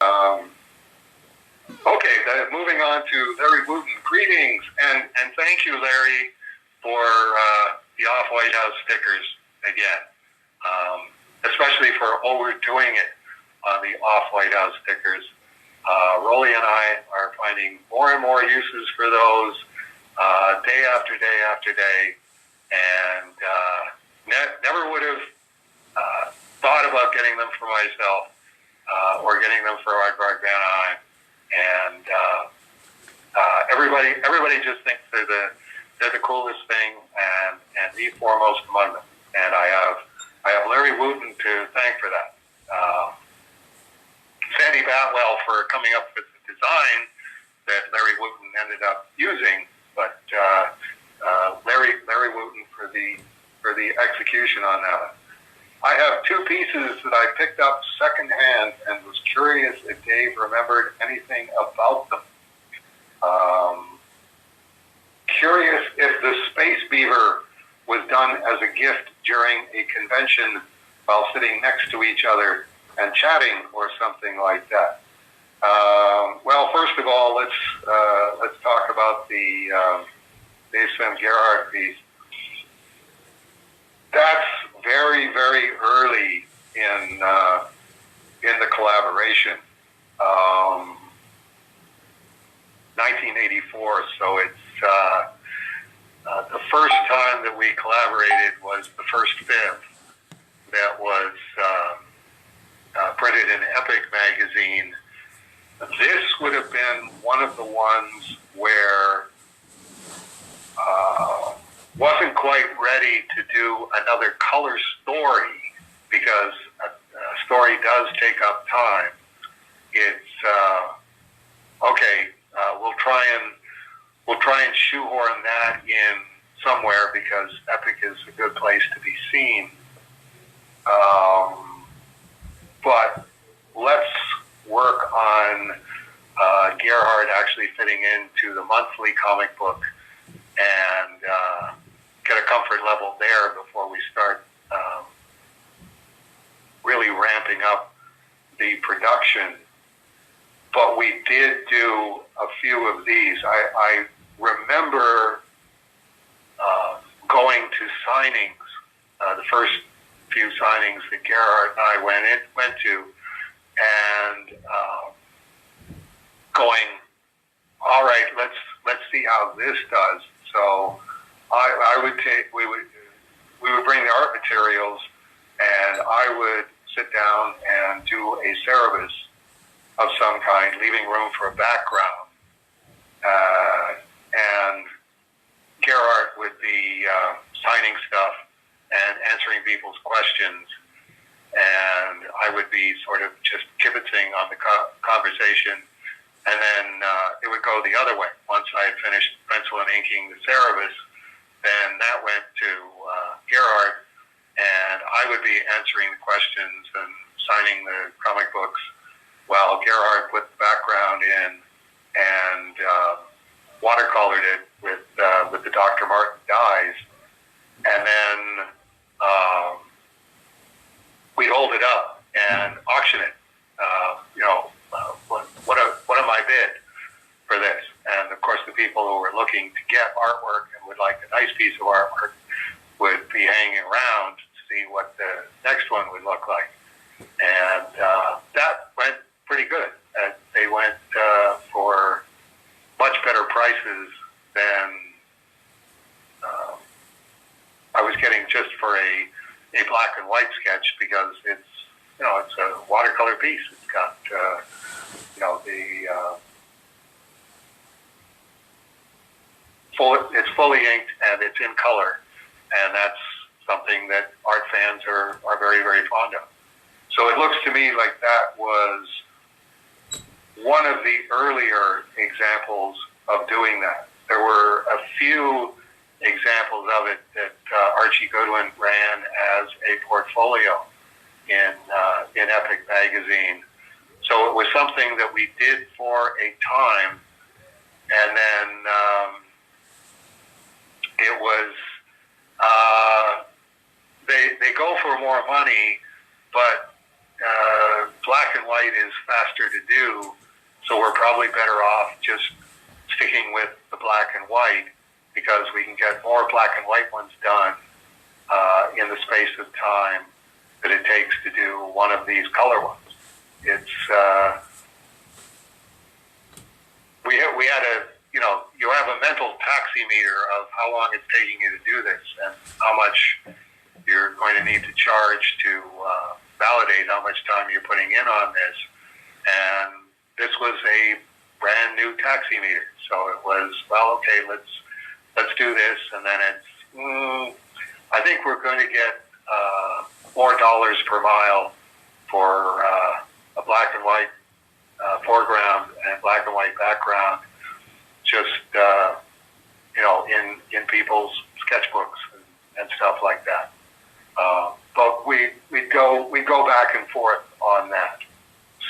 Um, okay, moving on to Larry Wooten. Greetings, and thank you, Larry, for the Off-White House stickers again, especially for overdoing it on the Off-White House stickers. Rolly and I are finding more and more uses for those day after day after day, and never would have thought about getting them for myself or getting them for our Greg Van Anaheim. And everybody just thinks they're the coolest thing, and the foremost among them. And I have Larry Wooten to thank for that. Sandy Batwell for coming up with the design that Larry Wooten ended up using, but Larry Wooten for the execution on that. I have two pieces that I picked up secondhand and was curious if Dave remembered anything about them. Curious if the Space Beaver was done as a gift during a convention while sitting next to each other and chatting or something like that. Well, first of all, let's talk about the Dave Sven Gerhardt piece. That's very, very early in the collaboration, 1984. So it's the first time that we collaborated was the first fifth that was printed in Epic magazine. This would have been one of the ones where wasn't quite ready to do another color story because a story does take up time. It's okay. We'll try and shoehorn that in somewhere because Epic is a good place to be seen. But let's work on Gerhardt actually fitting into the monthly comic book and get a comfort level there before we start really ramping up the production. But we did do a few of these. I remember going to signings, the first few signings that Gerhardt and I went to, and going, all right, let's see how this does. So we would bring the art materials, and I would sit down and do a Cerebus of some kind, leaving room for a background. And Gerhardt would be signing stuff and answering people's questions, and I would be sort of just kibitzing on the conversation. And then it would go the other way. Once I had finished pencil and inking the Cerebus, then that went to Gerhardt, and I would be answering the questions and signing the comic books while Gerhardt put the background in and watercolored it with the Dr. Martin dyes. And then we'd hold it up and auction it. What am I bid for this? And of course, the people who were looking to get artwork and would like a nice piece of artwork would be hanging around to see what the next one would look like. And that went pretty good. They went for much better prices than I was getting just for a black and white sketch, because it's a watercolor piece. It's got it's fully inked and it's in color, and that's something that art fans are very, very fond of. So it looks to me like that was one of the earlier examples of doing that. There were a few examples of it that Archie Goodwin ran as a portfolio in Epic magazine. So it was something that we did for a time, and then it was they go for more money, but black and white is faster to do, so we're probably better off just sticking with the black and white because we can get more black and white ones done in the space of time that it takes to do one of these color ones. It's we had a you have a mental taximeter of how long it's taking you to do this and how much you're going to need to charge to validate how much time you're putting in on this. And this was a brand new taximeter, so it was, well, okay, let's do this, and then it's I think we're going to get more dollars per mile for a black and white foreground and black and white background, just in people's sketchbooks and stuff like that. But we go back and forth on that.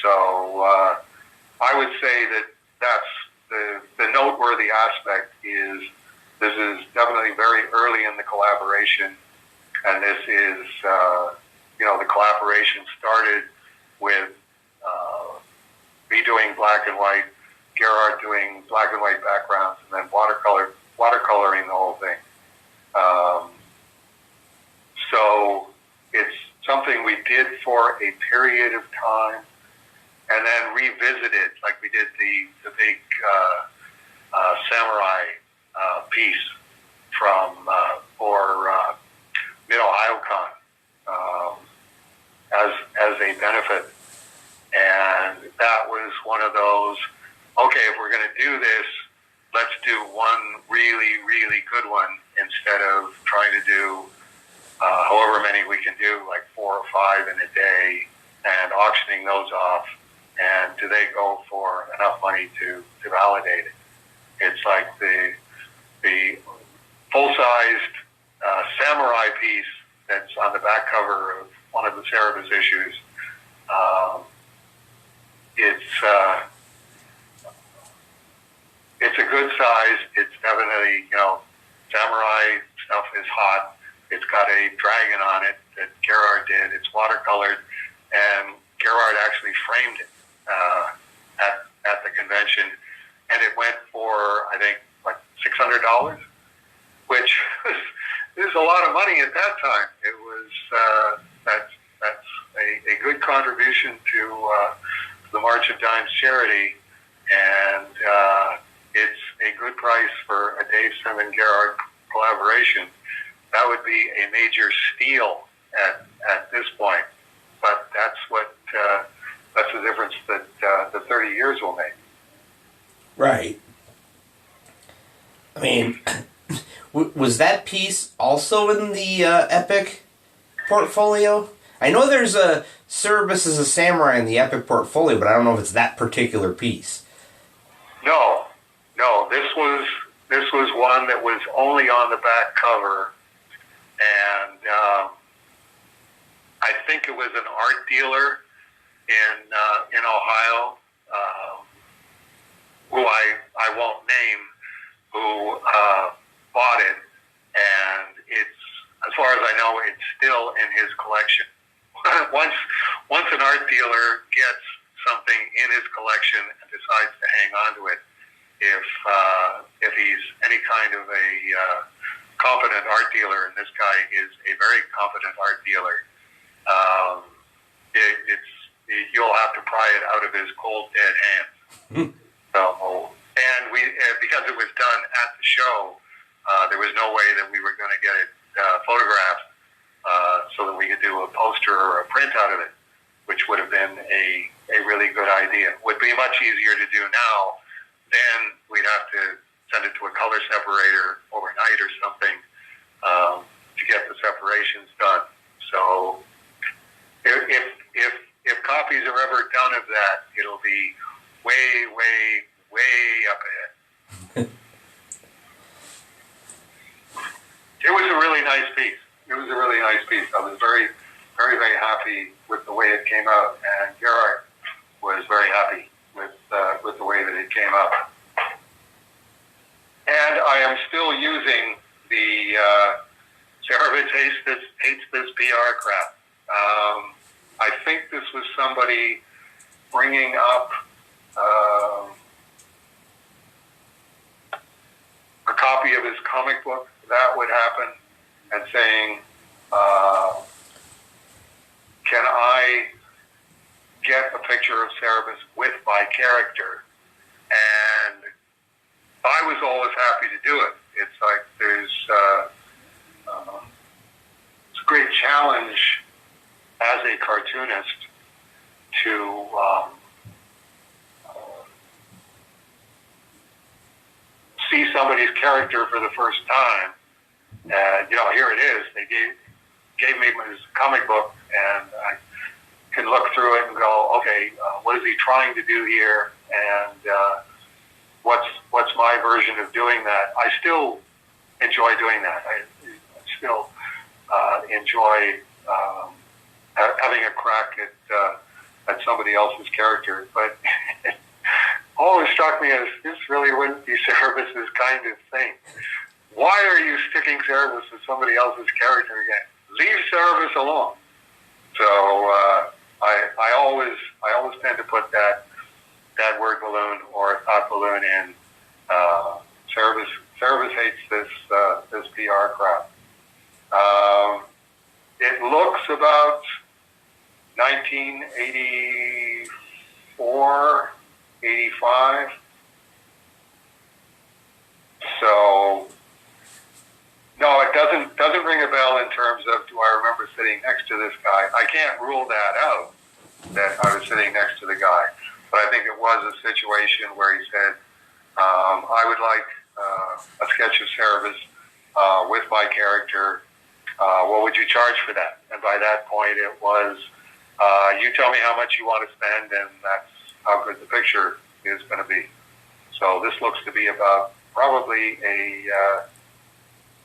So I would say that that's the noteworthy aspect is this is definitely very early in the collaboration, and this is the collaboration started with me doing black and white, Gerard doing black and white backgrounds, and then watercoloring the whole thing. So it's something we did for a period of time, and then revisited, like we did the big samurai piece from for Mid-Ohio-Con as a benefit. And that was one of those, okay, if we're going to do this, let's do one really, really good one instead of trying to do however many we can do, like 4 or 5 in a day, and auctioning those off. And do they go for enough money to validate it? It's like the full-sized samurai piece that's on the back cover of one of the Cerebus issues. It's a good size. It's definitely, samurai stuff is hot. It's got a dragon on it that Gerard did. It's watercolored, and Gerard actually framed it at the convention, and it went for, I think, like $600, which is a lot of money at that time. It was that's a good contribution to the March of Dimes charity, and it's a good price for a Dave Simon Gerard collaboration. That would be a major steal at this point, but that's the difference that the 30 years will make. Right. I mean, was that piece also in the Epic portfolio? I know there's a Cerebus as a Samurai in the Epic portfolio, but I don't know if it's that particular piece. No. This was one that was only on the back cover, and I think it was an art dealer in Ohio, who I won't name, who bought it, and it's, as far as I know, it's still in his collection. Once an art dealer gets something in his collection and decides to hang on to it, if he's any kind of a competent art dealer, and this guy is a very competent art dealer, you'll have to pry it out of his cold dead hands. So, and because it was done at the show, there was no way that we were going to get it photographed so that we could do a poster or a print out of it, which would have been a really good idea. Would be much easier to do now. Then we'd have to send it to a color separator overnight or something to get the separations done. So if copies are ever done of that, it'll be way, way, way up ahead. It was a really nice piece. I was very, very, very happy with the way it came out, and Gerard was very happy with the way that it came out. And I am still using the Cerebus hates this PR crap. I think this was somebody bringing up a copy of his comic book, that would happen, and saying, can I get a picture of Cerebus with my character? And I was always happy to do it. It's like it's a great challenge as a cartoonist to see somebody's character for the first time. And, here it is. They gave me his comic book, and I can look through it and go, okay, what is he trying to do here? And what's my version of doing that? I still enjoy doing that. I still enjoy having a crack at somebody else's character. But always struck me as this really wouldn't be Cerebus's kind of thing. Why are you sticking Cerebus with somebody else's character again? Leave Cerebus alone. So I always tend to put that word balloon or thought balloon in. Cerebus hates this PR crap. It looks about 1984, 85. So no, it doesn't ring a bell in terms of do I remember sitting next to this guy. I can't rule that out, that I was sitting next to the guy. But I think it was a situation where he said, I would like a sketch of Cerebus with my character. What would you charge for that? And by that point, it was, you tell me how much you want to spend, and that's how good the picture is going to be. So this looks to be about probably a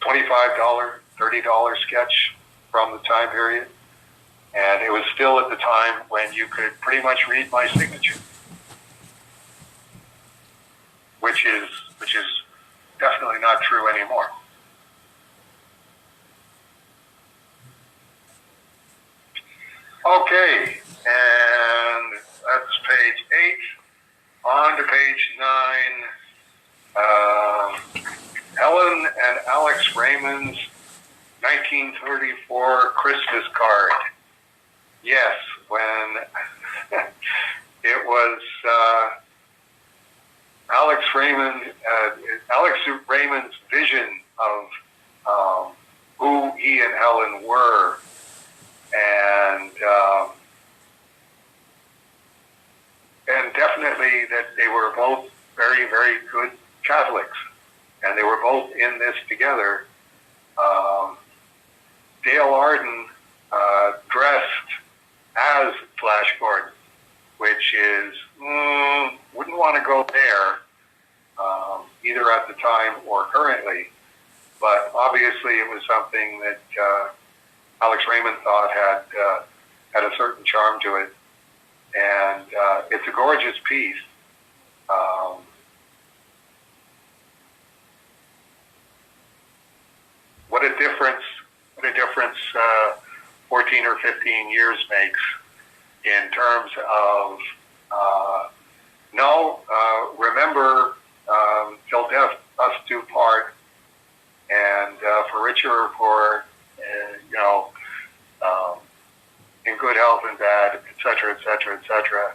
$25, $30 sketch from the time period. And it was still at the time when you could pretty much read my signature, which is definitely not true anymore. Okay, and that's page 8. On to page 9. Helen and Alex Raymond's 1934 Christmas card. Yes, when it was Alex Raymond's vision of who he and Helen were, and definitely that they were both very, very good Catholics, and they were both in this together. Dale Arden dressed as Flash Gordon, which is, wouldn't want to go there, either at the time or currently, but obviously it was something that Alex Raymond thought had a certain charm to it, and it's a gorgeous piece. What a difference 14 or 15 years makes in terms of remember till death us do part, and for richer or poor, in good health and bad, et cetera, et cetera, et cetera.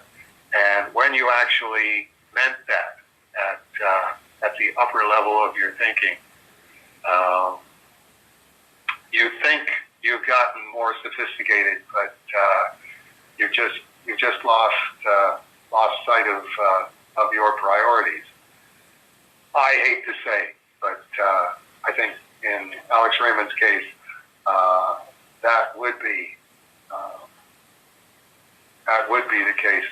And when you actually meant that at the upper level of your thinking, you think you've gotten more sophisticated, but you've just lost sight of your priorities. I hate to say, but I think in Alex Raymond's case, that would be the case.